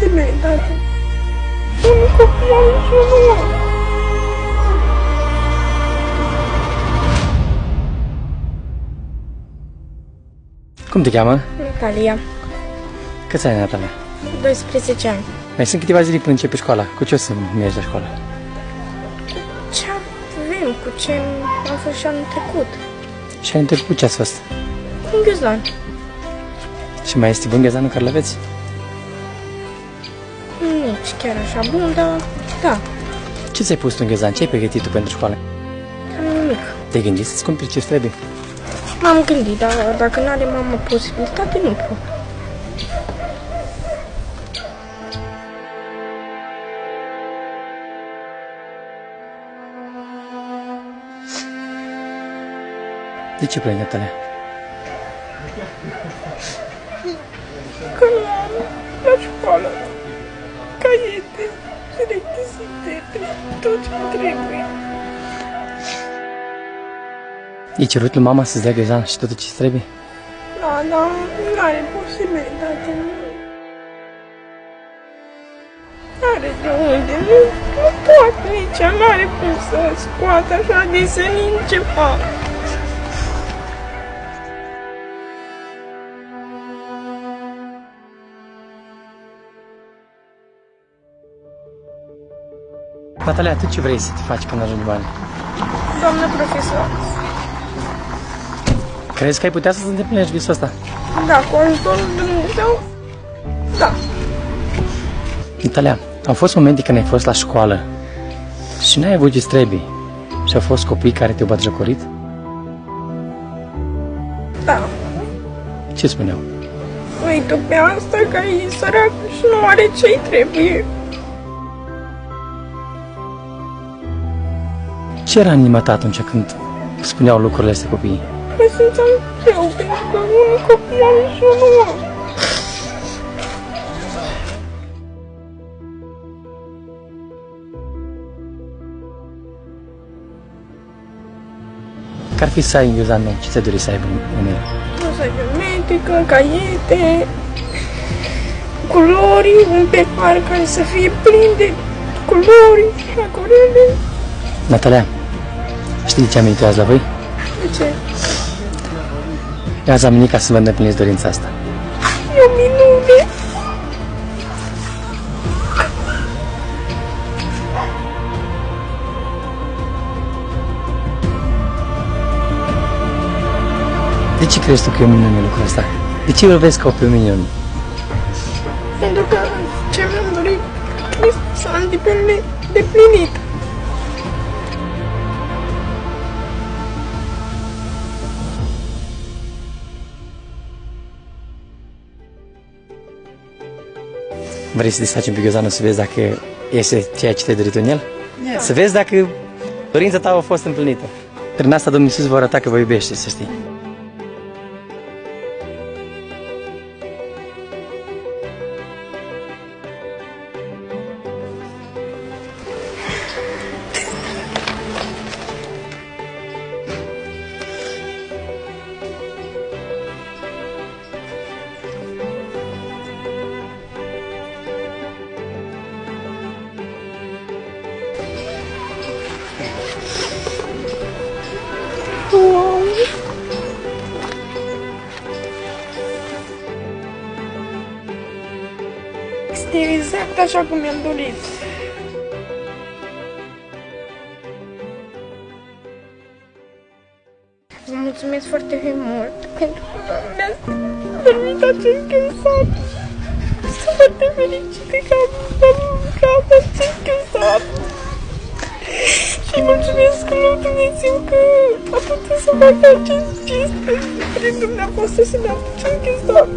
posibilitate. Un copil am și eu nu am. Cum te cheamă? Natalia, Câți ani, Natalia? 12 ani. Mai sunt câteva zile până începe școala. Cu ce o să mergi la școală? Ce avem, cu ce am fost și anul trecut? Și anul trecut ce ați fost? Cu un ghiozdan. Și mai este bun gheazanul care l-aveți? Nici chiar așa bun, dar da, Ce ți-ai pus tu în gheazan? Ce ai pregătit tu pentru școală? am nimic. Te-ai gândit să-ți cumperi ce trebuie? M-am gândit, dar dacă nu are mama posibilitate, nu pot. De ce plângi, Natalia? Că nu am la școală caiete și rechizite, tot ce trebuie. I-ai cerut lui mama să-ți dea gheazan și tot ce trebuie? Da, dar nu are posibilitate. Nu are de unde, nu poate nici, nu are cum să scoată așa de senin ceva. Natalia, tu ce vrei să te faci până ajungi mare? Doamnă profesor, Crezi că ai putea să-ți îndeplinești visul ăsta? da, cu ajutorul Dumnezeu, da. Natalia, au fost momente când ai fost la școală și n-ai avut ce trebuie și au fost copii care te-au batjocorit? Da, Ce spuneau? uite pe asta că e sărac și nu are ce-i trebuie. Ce era în inima ta atunci când spuneau lucrurile astea copiii? Mă simțeam greu, pentru că un copil am și eu nu am. Că ar fi să ai în ghiozdan nou, ce ți-ai dori să aibă în el? O să avem medică, caiete, culori, un pehar care să fie plin de culori, acorele. Natalia, știi de ce am venit eu azi la voi? De ce? Eu azi am venit ca să vă îndepliniți dorința asta. E o minune. De ce crezi tu că e o minune lucrul ăsta? De ce îl vezi ca pe o minune? Pentru că ce mi-am dorit este să am deplinit. Vrei să desfacem pe ghiozdanul să vezi dacă iese ceea ce te-ai dorit în el? Să vezi dacă dorința ta a fost împlinită. Prin asta Domnul Iisus vă arăta că vă iubește, să știi. Wow. Este exact așa cum mi-am dorit. Vă mulțumesc foarte mult pentru că mi-ați permit acest gheozdan. Sunt foarte fericită că am acest gheozdan. Și mulțumesc lui Dumnezeu că a putut să facă acest gest prin dumneavoastră să ne aduce în gheozdan.